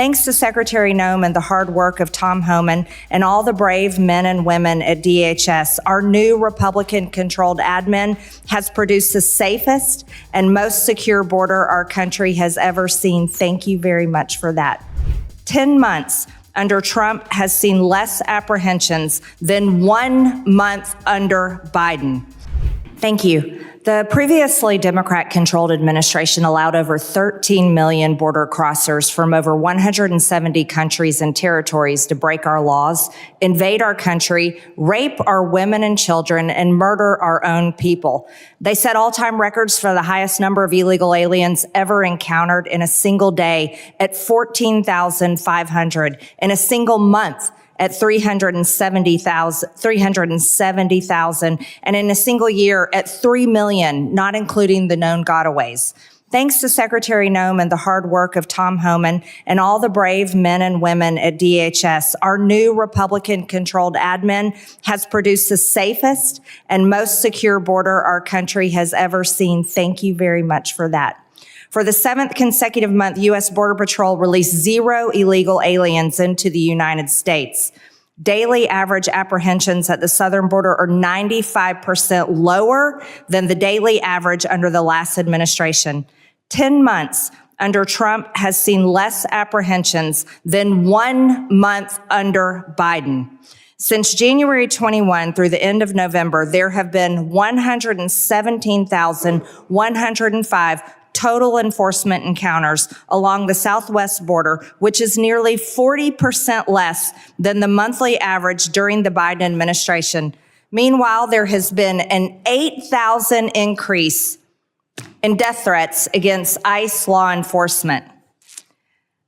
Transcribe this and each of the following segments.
Thanks to Secretary Noem and the hard work of Tom Homan and all the brave men and women at DHS, our new Republican-controlled admin has produced the safest and most secure border our country has ever seen. Thank you very much for that. 10 months under Trump has seen less apprehensions than 1 month under Biden. Thank you. The previously Democrat-controlled administration allowed over 13 million border crossers from over 170 countries and territories to break our laws, invade our country, rape our women and children, and murder our own people. They set all-time records for the highest number of illegal aliens ever encountered in a single day at 14,500, in a single month at 370,000, and in a single year at 3 million, not including the known gotaways. Thanks to Secretary Noem and the hard work of Tom Homan and all the brave men and women at DHS, our new Republican-controlled admin has produced the safest and most secure border our country has ever seen. Thank you very much for that. For the 7th consecutive month, U.S. Border Patrol released 0 illegal aliens into the United States. Daily average apprehensions at the southern border are 95% lower than the daily average under the last administration. 10 months under Trump has seen less apprehensions than 1 month under Biden. Since January 21 through the end of November, there have been 117,105 total enforcement encounters along the southwest border, which is nearly 40% less than the monthly average during the Biden administration. Meanwhile, there has been an 8,000 increase in death threats against ICE law enforcement.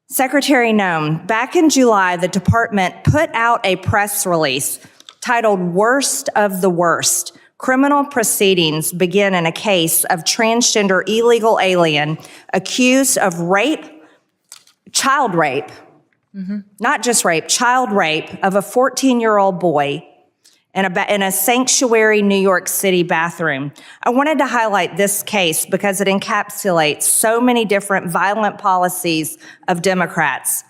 Secretary Noem, back in July, the department put out a press release titled "Worst of the Worst." Criminal proceedings begin in a case of transgender illegal alien accused of rape, child rape, not just rape, child rape of a 14-year-old boy in a sanctuary New York City bathroom. I wanted to highlight this case because it encapsulates so many different violent policies of Democrats.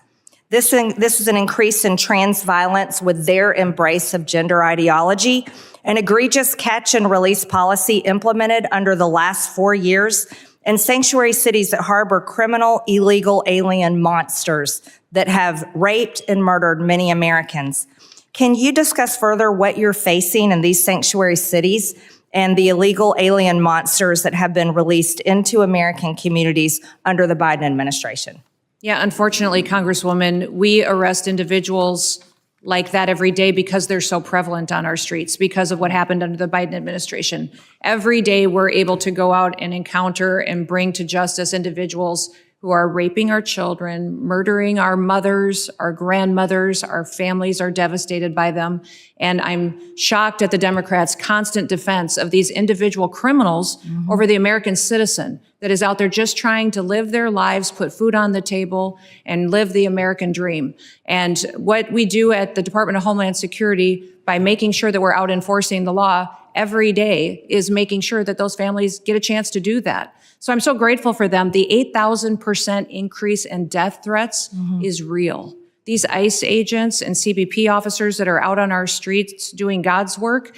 This is an increase in trans violence with their embrace of gender ideology, an egregious catch and release policy implemented under the last 4 years, and sanctuary cities that harbor criminal illegal alien monsters that have raped and murdered many Americans. Can you discuss further what you're facing in these sanctuary cities and the illegal alien monsters that have been released into American communities under the Biden administration? Yeah, unfortunately, Congresswoman, we arrest individuals like that every day because they're so prevalent on our streets because of what happened under the Biden administration. Every day we're able to go out and encounter and bring to justice individuals who are raping our children, murdering our mothers, our grandmothers, our families are devastated by them. And I'm shocked at the Democrats' constant defense of these individual criminals over the American citizen that is out there just trying to live their lives, put food on the table, and live the American dream. And what we do at the Department of Homeland Security by making sure that we're out enforcing the law every day is making sure that those families get a chance to do that. So I'm so grateful for them. The 8,000% increase in death threats is real. These ICE agents and CBP officers that are out on our streets doing God's work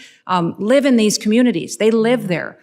live in these communities. They live there.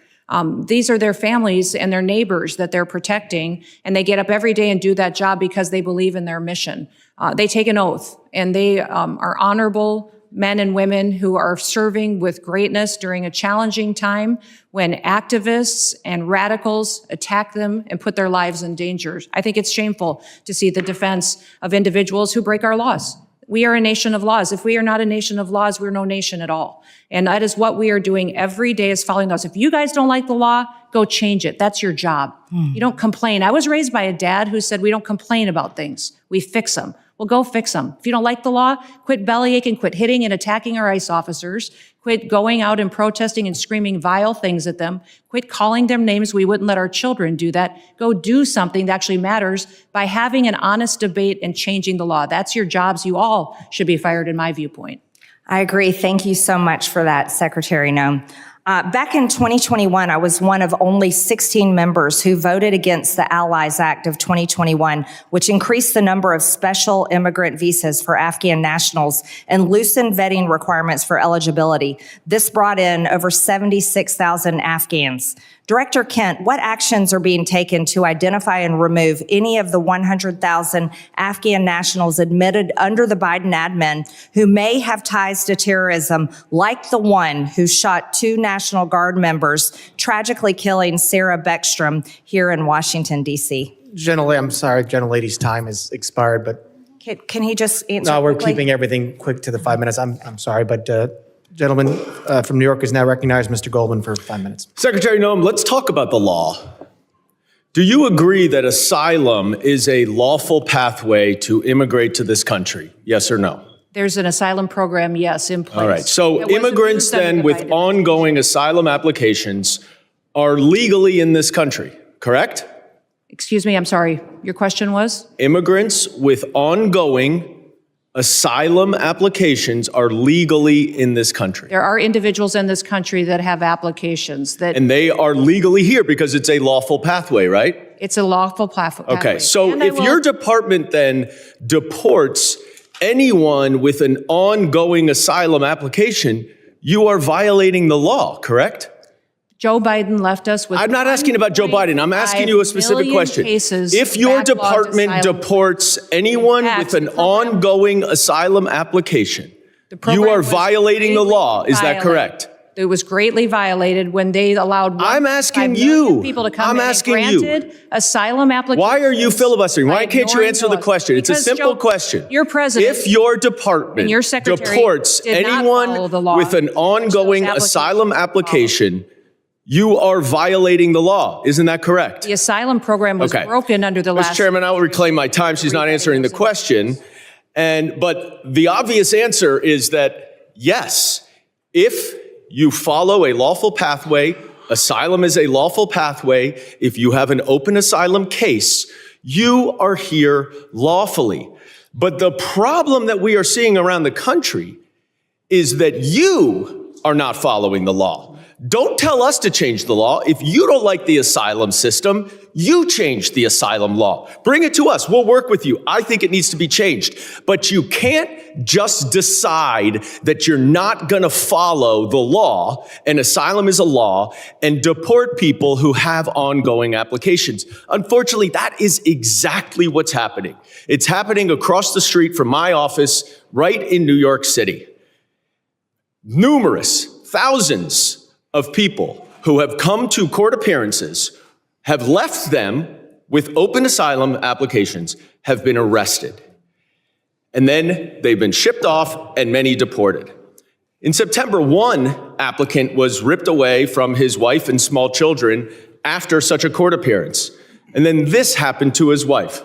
These are their families and their neighbors that they're protecting, and they get up every day and do that job because they believe in their mission. They take an oath, and they are honorable men and women who are serving with greatness during a challenging time when activists and radicals attack them and put their lives in danger. I think it's shameful to see the defense of individuals who break our laws. We are a nation of laws. If we are not a nation of laws, we're no nation at all. And that is what we are doing every day, is following laws. If you guys don't like the law, go change it. That's your job. You don't complain. I was raised by a dad who said we don't complain about things. We fix them. Well, go fix them. If you don't like the law, quit bellyaching, quit hitting and attacking our ICE officers, quit going out and protesting and screaming vile things at them, quit calling them names. We wouldn't let our children do that. Go do something that actually matters by having an honest debate and changing the law. That's your jobs. You all should be fired, in my viewpoint. I agree. Thank you so much for that, Secretary Noem. Back in 2021, I was one of only 16 members who voted against the Allies Act of 2021, which increased the number of special immigrant visas for Afghan nationals and loosened vetting requirements for eligibility. This brought in over 76,000 Afghans. Director Kent, what actions are being taken to identify and remove any of the 100,000 Afghan nationals admitted under the Biden admin who may have ties to terrorism, like the one who shot 2 National Guard members, tragically killing Sarah Beckstrom here in Washington, D.C.? I'm sorry, gentlelady's time has expired, but Can he just answer no, we're quickly? keeping everything quick to the 5 minutes. I'm sorry, but gentleman from New York is now recognized, Mr. Goldman, for 5 minutes. Secretary Noem, let's talk about the law. Do you agree that asylum is a lawful pathway to immigrate to this country? Yes or no? There's an asylum program, yes, in place. All right. So It wasn't immigrants used under then the with Biden ongoing asylum applications are legally in this country, correct? Excuse me, I'm sorry. Your question was? Immigrants with ongoing asylum applications are legally in this country. There are individuals in this country that have applications that And they are legally here because it's a lawful pathway, right? it's a lawful pathway. Okay, so And I if will- your department then deports anyone with an ongoing asylum application, you are violating the law, correct? Joe Biden left us with. I'm not asking about Joe Biden. I'm asking you a 1.5 specific million question. cases If your backlogged department asylum. deports anyone fact, with an the program- ongoing asylum application, The program you are was violating the greatly law. Is that violated. correct? It was greatly violated when they allowed I'm 1.5 asking million you. people to come I'm in and asking you. granted asylum applications. Why are you filibustering? Why by can't you ignoring answer the laws. question? It's a Because, simple Joe, question. your president If your department and your secretary deports did not anyone follow the law, with an ongoing those asylum applications application, you are violating the law. Isn't that correct? the asylum program was Okay. broken under the last. Mr. Chairman, I will reclaim my time. She's not answering the question. But the obvious answer is that yes, if you follow a lawful pathway, asylum is a lawful pathway. If you have an open asylum case, you are here lawfully. But the problem that we are seeing around the country is that you are not following the law. Don't tell us to change the law. If you don't like the asylum system, you change the asylum law. Bring it to us. We'll work with you. I think it needs to be changed. But you can't just decide that you're not going to follow the law, and asylum is a law, and deport people who have ongoing applications. Unfortunately, that is exactly what's happening. It's happening across the street from my office right in New York City. Numerous, thousands of people who have come to court appearances, have left them with open asylum applications, have been arrested. And then they've been shipped off and many deported. In September, one applicant was ripped away from his wife and small children after such a court appearance. And then this happened to his wife.